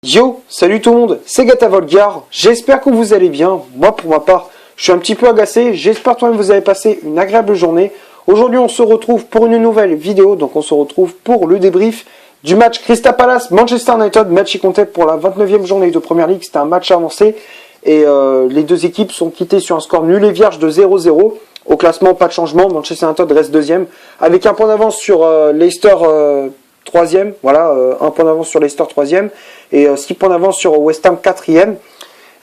Yo, salut tout le monde, c'est Gata Volgar, j'espère que vous allez bien. Moi pour ma part, je suis un petit peu agacé, j'espère que vous avez passé une agréable journée. Aujourd'hui on se retrouve pour une nouvelle vidéo, donc on se retrouve pour le débrief du match Crystal Palace Manchester United, match qui comptait pour la 29e journée de Premier League, c'était un match avancé et les deux équipes sont quittées sur un score nul et vierge de 0-0. Au classement, pas de changement, Manchester United reste deuxième, avec un point d'avance sur Leicester troisième, voilà, un point d'avance sur Leicester troisième, et 6 points d'avance sur West Ham quatrième.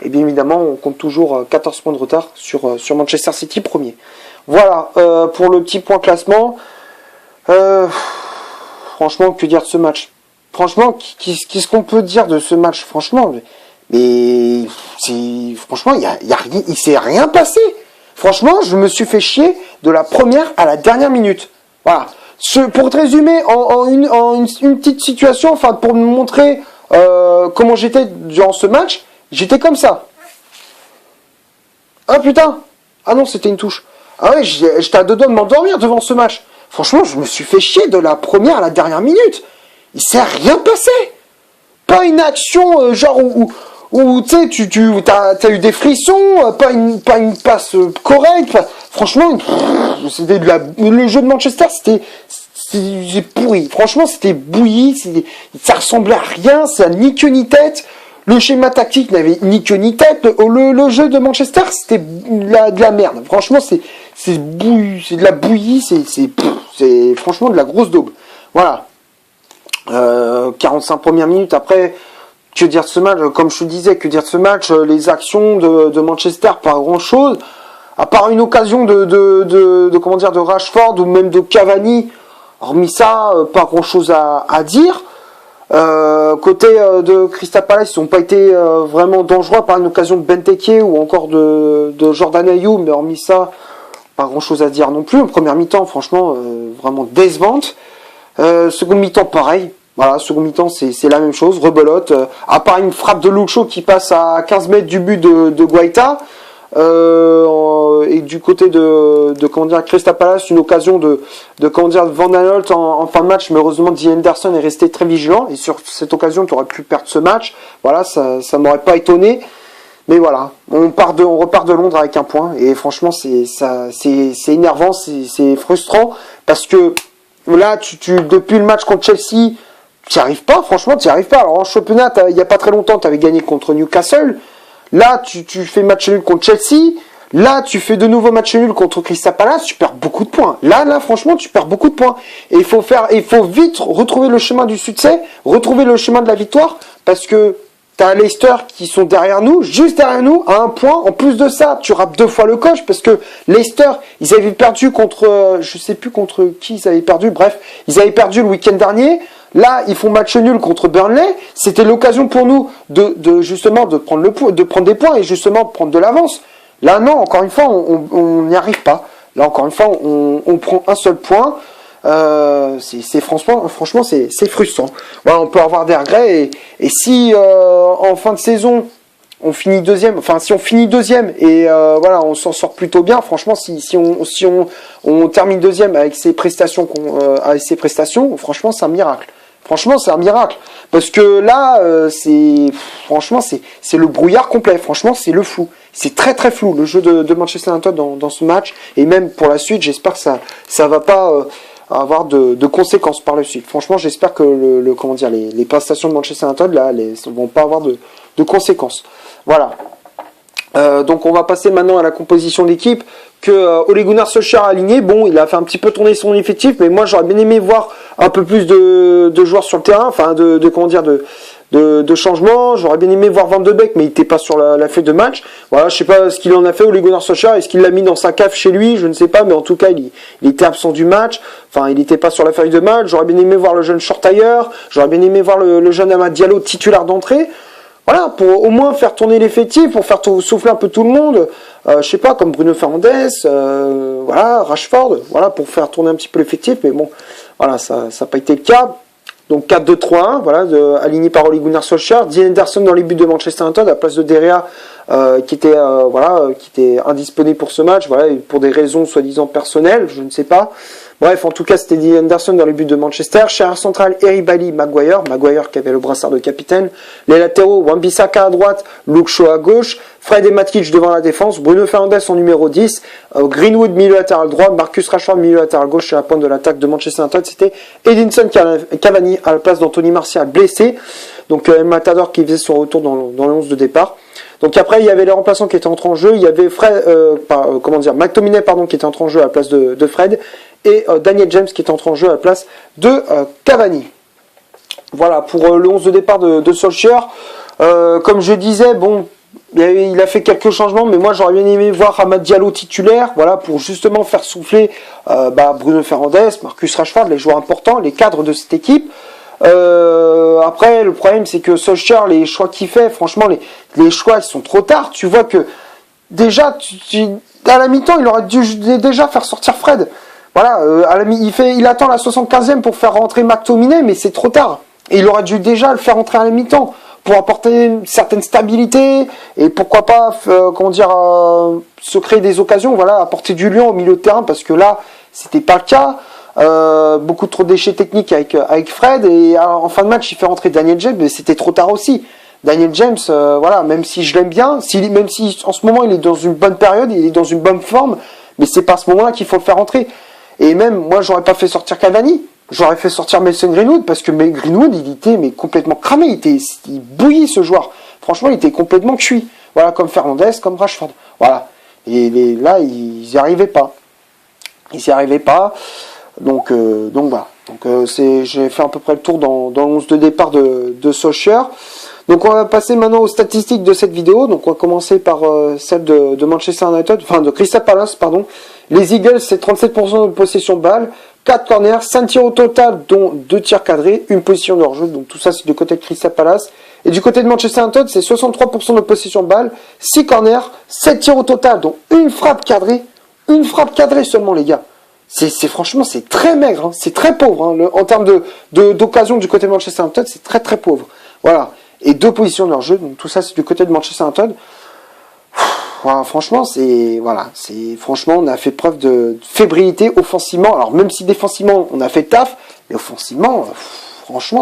Et bien évidemment, on compte toujours 14 points de retard sur Manchester City premier. Voilà, pour le petit point classement. Franchement, que dire de ce match? Franchement, qu'est-ce qu'on peut dire de ce match? Franchement, franchement, il s'est rien passé. Franchement, je me suis fait chier de la première à la dernière minute. Voilà. Pour te résumer en une petite situation, enfin pour me montrer comment j'étais durant ce match, j'étais comme ça. Ah putain! Ah non, c'était une touche. Ah ouais, j'étais à deux doigts de m'endormir devant ce match. Franchement, je me suis fait chier de la première à la dernière minute. Il s'est rien passé. Pas une action genre où tu sais, t'as eu des frissons, pas une passe correcte. Franchement, c'était le jeu de Manchester, c'était pourri. Franchement, c'était bouilli, ça ressemblait à rien, ça ni queue ni tête. Le schéma tactique n'avait ni queue ni tête. Le jeu de Manchester, c'était de la merde. Franchement, c'est de la bouillie, c'est franchement de la grosse daube. Voilà. 45 premières minutes après. Que dire de ce match? Comme je te disais, que dire de ce match? Les actions de Manchester, pas grand chose. À part une occasion de Rashford ou même de Cavani. Hormis ça, pas grand chose à dire. Côté de Crystal Palace, ils n'ont pas été vraiment dangereux par une occasion de Benteke ou encore de Jordan Ayew, mais hormis ça, pas grand chose à dire non plus. En première mi-temps, franchement, vraiment décevante. Seconde mi-temps, pareil. Voilà, second mi-temps, c'est la même chose, rebelote. À part une frappe de Luke Shaw qui passe à 15 mètres du but de Guaita. Et du côté de Crystal Palace, une occasion de Van Aanholt en fin de match, mais heureusement Dean Henderson est resté très vigilant, et sur cette occasion tu aurais pu perdre ce match. Voilà, ça m'aurait pas étonné, mais voilà, on repart de Londres avec un point, et franchement c'est énervant, c'est frustrant, parce que là depuis le match contre Chelsea, tu n'y arrives pas, franchement tu n'y arrives pas. Alors en championnat, il n'y a pas très longtemps tu avais gagné contre Newcastle. Là, tu fais match nul contre Chelsea. Là, tu fais de nouveaux matchs nuls contre Crystal Palace. Tu perds beaucoup de points. Là, franchement, tu perds beaucoup de points. Et il faut vite retrouver le chemin du succès, retrouver le chemin de la victoire, parce que t'as Leicester qui sont derrière nous, juste derrière nous, à un point. En plus de ça, tu rates 2 fois le coche, parce que Leicester, ils avaient perdu contre, je sais plus contre qui ils avaient perdu. Bref, ils avaient perdu le week-end dernier. Là, ils font match nul contre Burnley. C'était l'occasion pour nous justement de prendre des points et justement de prendre de l'avance. Là, non, encore une fois, on n'y arrive pas. Là, encore une fois, on prend un seul point. Franchement, c'est frustrant. Voilà, on peut avoir des regrets et si en fin de saison on finit deuxième, enfin si on finit deuxième et voilà, on s'en sort plutôt bien. Franchement, si on termine deuxième avec ces prestations, franchement, c'est un miracle. Franchement, c'est un miracle. Parce que là, c'est le brouillard complet. Franchement, c'est le flou. C'est très très flou le jeu de Manchester United dans ce match. Et même pour la suite, j'espère que ça va pas avoir de conséquences par la suite. Franchement, j'espère que les prestations de Manchester United là, vont pas avoir de conséquences. Voilà. Donc on va passer maintenant à la composition d'équipe que Ole Gunnar Solskjaer a aligné. Bon, il a fait un petit peu tourner son effectif, mais moi j'aurais bien aimé voir un peu plus de joueurs sur le terrain, enfin de changements. J'aurais bien aimé voir Van de Beek, mais il n'était pas sur la feuille de match. Voilà, je sais pas ce qu'il en a fait Ole Gunnar Solskjaer. Est-ce qu'il l'a mis dans sa cave chez lui? Je ne sais pas, mais en tout cas il était absent du match. Enfin, il n'était pas sur la feuille de match. J'aurais bien aimé voir le jeune Shortire. J'aurais bien aimé voir le jeune Amad Diallo titulaire d'entrée. Voilà, pour au moins faire tourner l'effectif, pour faire souffler un peu tout le monde. Je sais pas, comme Bruno Fernandes, voilà, Rashford, voilà, pour faire tourner un petit peu l'effectif. Mais bon, voilà, ça n'a pas été le cas. Donc 4-2-3-1, voilà, aligné par Ole Gunnar Solskjaer. Dean Henderson dans les buts de Manchester United à la place de De Gea, qui était indisponible pour ce match, voilà, pour des raisons soi-disant personnelles, je ne sais pas. Bref, en tout cas, c'était Dean Henderson dans les buts de Manchester. Chez central, Eric Bailly, Maguire qui avait le brassard de capitaine. Les latéraux, Wan-Bissaka à droite, Luke Shaw à gauche. Fred et Matic devant la défense. Bruno Fernandes en numéro 10. Greenwood, milieu latéral droit. Marcus Rashford, milieu latéral gauche. Chez la pointe de l'attaque de Manchester United, c'était Edinson Cavani à la place d'Anthony Martial, blessé. Donc, Matador qui faisait son retour dans le 11 de départ. Donc après, il y avait les remplaçants qui étaient entrés en jeu. Il y avait McTominay qui était entré en jeu à la place de Fred. Et Daniel James qui est entré en jeu à la place de Cavani. Voilà, pour le 11 de départ de Solskjaer. Comme je disais, bon, il a fait quelques changements, mais moi j'aurais bien aimé voir Amad Diallo titulaire, voilà, pour justement faire souffler Bruno Fernandes, Marcus Rashford, les joueurs importants, les cadres de cette équipe. Après, le problème c'est que Solskjaer, les choix qu'il fait, franchement, les choix ils sont trop tard. Tu vois que déjà, à la mi-temps, il aurait dû déjà faire sortir Fred. Voilà, il attend la 75e pour faire rentrer McTominay, mais c'est trop tard. Et il aurait dû déjà le faire rentrer à la mi-temps pour apporter une certaine stabilité et pourquoi pas, se créer des occasions, voilà, apporter du lion au milieu de terrain parce que là, c'était pas le cas. Beaucoup trop de déchets techniques avec Fred et en fin de match, il fait rentrer Daniel James, mais c'était trop tard aussi. Daniel James, voilà, même si je l'aime bien, même si en ce moment il est dans une bonne période, il est dans une bonne forme, mais c'est pas à ce moment-là qu'il faut le faire rentrer. Et même, moi, j'aurais pas fait sortir Cavani. J'aurais fait sortir Mason Greenwood parce que Greenwood, il était complètement cramé. Il bouillit ce joueur. Franchement, il était complètement cuit. Voilà, comme Fernandes, comme Rashford. Voilà. Et là, ils n'y arrivaient pas. Donc voilà. Donc j'ai fait à peu près le tour dans le 11 de départ de Solskjaer. Donc on va passer maintenant aux statistiques de cette vidéo. Donc on va commencer par celle de Manchester United, enfin de Crystal Palace, pardon. Les Eagles, c'est 37% de possession de balle, 4 corners, 5 tirs au total, dont 2 tirs cadrés, une position de hors-jeu. Donc tout ça, c'est du côté de Crystal Palace. Et du côté de Manchester United, c'est 63% de possession de balle, 6 corners, 7 tirs au total, dont une frappe cadrée seulement, les gars. Franchement, c'est très maigre, hein. C'est très pauvre, hein. En termes d'occasion du côté de Manchester United, c'est très très pauvre. Voilà. Et 2 positions de leur jeu, donc tout ça c'est du côté de Manchester United. Voilà, franchement, franchement, on a fait preuve de fébrilité offensivement. Alors même si défensivement on a fait taf, mais offensivement, franchement,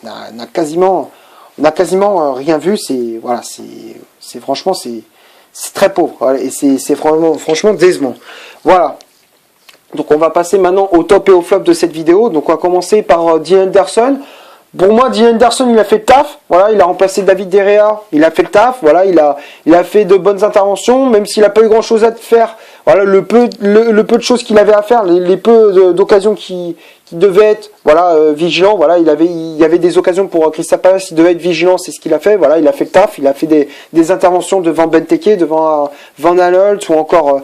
on a quasiment rien vu. Franchement, c'est très pauvre. Voilà, et c'est franchement décevant. Voilà. Donc on va passer maintenant au top et au flop de cette vidéo. Donc on va commencer par Dean Henderson. Pour moi, Dean Henderson, il a fait le taf. Voilà, il a remplacé David De Gea. Il a fait le taf. Voilà, il a fait de bonnes interventions, même s'il n'a pas eu grand-chose à faire. Voilà, le peu de choses qu'il avait à faire, les peu d'occasions qui devaient être, vigilant. Voilà, il y avait des occasions pour Crystal Palace. Il devait être vigilant, c'est ce qu'il a fait. Voilà, il a fait le taf. Il a fait des interventions devant Benteke, devant Van Aanholt ou encore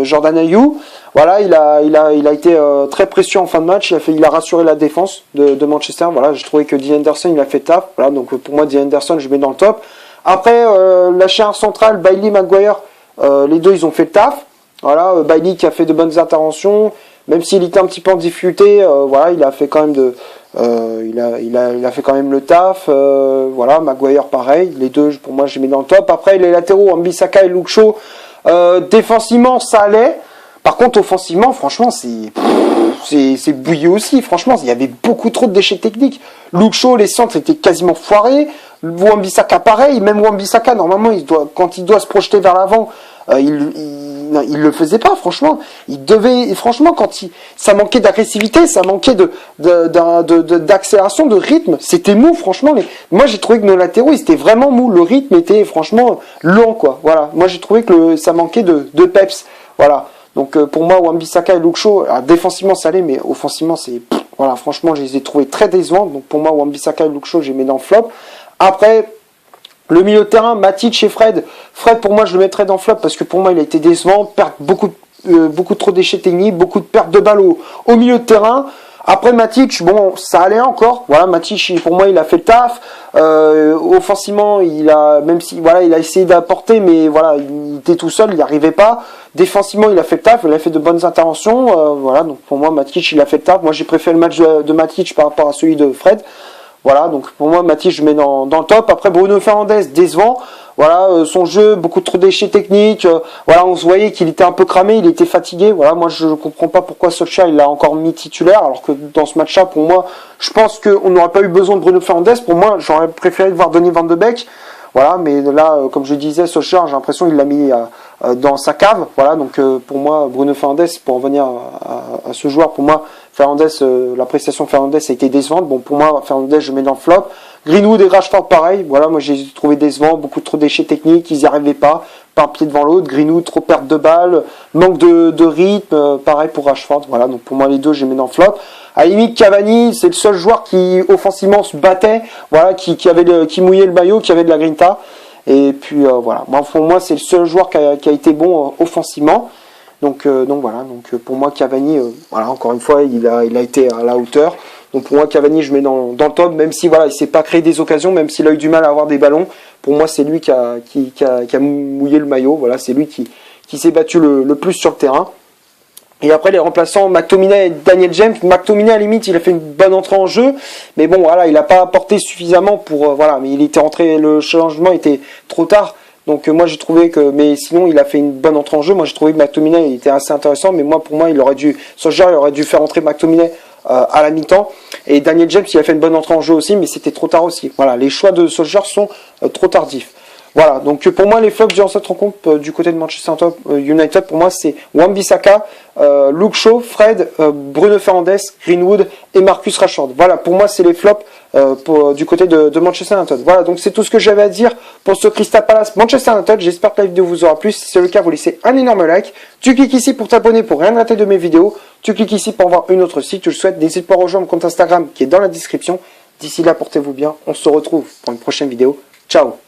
Jordan Ayew. Voilà, il a été très précieux en fin de match. Il a rassuré la défense de Manchester. Voilà, j'ai trouvé que Dean Henderson, il a fait taf. Voilà, donc pour moi, Dean Henderson, je mets dans le top. Après, la charnière centrale, Bailly, Maguire, les deux, ils ont fait le taf. Voilà, Bailly qui a fait de bonnes interventions, même s'il était un petit peu en difficulté. Voilà, il a fait quand même il a fait quand même le taf. Voilà, Maguire, pareil. Les deux, pour moi, je les mets dans le top. Après, les latéraux, Wan-Bissaka et Luke Shaw, défensivement, ça allait. Par contre, offensivement, franchement, c'est bouilli aussi. Franchement, il y avait beaucoup trop de déchets techniques. Luke Shaw, les centres étaient quasiment foirés. Wan-Bissaka, pareil. Même Wan-Bissaka, normalement, quand il doit se projeter vers l'avant, il le faisait pas. Franchement, ça manquait d'agressivité, ça manquait d'accélération, de rythme. C'était mou, franchement. Moi, j'ai trouvé que nos latéraux, ils étaient vraiment mous. Le rythme était franchement lent, quoi. Voilà. Moi, j'ai trouvé que ça manquait de peps. Voilà. Donc pour moi, Wan-Bissaka et Luke Shaw, défensivement ça allait, mais offensivement voilà, franchement je les ai trouvés très décevants. Donc pour moi, Wan-Bissaka et Luke Shaw, j'ai mis dans le flop. Après, le milieu de terrain, Matic et Fred. Fred, pour moi, je le mettrais dans le flop parce que pour moi, il a été décevant, perdre beaucoup trop de déchets techniques, beaucoup de pertes de balles au milieu de terrain. Après Matic, bon, ça allait encore. Voilà, Matic, pour moi, il a fait le taf. Offensivement, il a essayé d'apporter, mais voilà, il était tout seul, il n'y arrivait pas. Défensivement, il a fait le taf, il a fait de bonnes interventions. Voilà, donc pour moi, Matic, il a fait le taf. Moi, j'ai préféré le match de Matic par rapport à celui de Fred. Voilà, donc pour moi, Matic, je mets dans le top. Après, Bruno Fernandes, décevant. Voilà, son jeu, beaucoup trop de déchets techniques. Voilà, on se voyait qu'il était un peu cramé, il était fatigué. Voilà, moi je comprends pas pourquoi Solskjaer il l'a encore mis titulaire, alors que dans ce match-là, pour moi, je pense qu'on n'aurait pas eu besoin de Bruno Fernandes. Pour moi, j'aurais préféré voir Donny van de Beek. Voilà, mais là, comme je disais, Solskjaer, j'ai l'impression qu'il l'a mis dans sa cave. Voilà, donc pour moi, Bruno Fernandes, pour en venir à ce joueur, pour moi, Fernandes, la prestation de Fernandes a été décevante. Bon, pour moi, Fernandes, je mets dans le flop. Greenwood et Rashford, pareil. Voilà, moi, j'ai trouvé décevant, beaucoup trop de déchets techniques, ils n'y arrivaient pas un pied devant l'autre. Greenwood, trop perte de balles, manque de rythme, pareil pour Rashford. Voilà, donc pour moi, les deux, je les mets dans le flop. À la limite, Cavani, c'est le seul joueur qui, offensivement, se battait, voilà, qui mouillait le maillot, qui avait de la grinta. Et puis, voilà. Moi, pour moi, c'est le seul joueur qui a été bon offensivement. Donc voilà. Donc, pour moi, Cavani, voilà, encore une fois, il a été à la hauteur. Donc, pour moi, Cavani, je mets dans le top, même si, voilà, il s'est pas créé des occasions, même s'il a eu du mal à avoir des ballons. Pour moi, c'est lui qui a mouillé le maillot. Voilà, c'est lui qui s'est battu le plus sur le terrain. Et après, les remplaçants, McTominay et Daniel James. McTominay, à la limite, il a fait une bonne entrée en jeu. Mais bon, voilà, il n'a pas apporté suffisamment pour, voilà, mais il était rentré, le changement était trop tard. Donc, moi, j'ai trouvé que, mais sinon, il a fait une bonne entrée en jeu. Moi, j'ai trouvé que McTominay, il était assez intéressant. Mais moi, pour moi, Solskjaer, il aurait dû faire entrer McTominay à la mi-temps. Et Daniel James, il a fait une bonne entrée en jeu aussi, mais c'était trop tard aussi. Voilà, les choix de Solskjaer sont trop tardifs. Voilà, donc pour moi, les flops durant cette rencontre du côté de Manchester United, pour moi, c'est Wan-Bissaka, Luke Shaw, Fred, Bruno Fernandes, Greenwood et Marcus Rashford. Voilà, pour moi, c'est les flops du côté de Manchester United. Voilà, donc c'est tout ce que j'avais à dire pour ce Crystal Palace Manchester United. J'espère que la vidéo vous aura plu. Si c'est le cas, vous laissez un énorme like. Tu cliques ici pour t'abonner pour rien rater de mes vidéos. Tu cliques ici pour voir une autre site. Je te souhaite, n'hésite pas à rejoindre mon compte Instagram qui est dans la description. D'ici là, portez-vous bien. On se retrouve pour une prochaine vidéo. Ciao!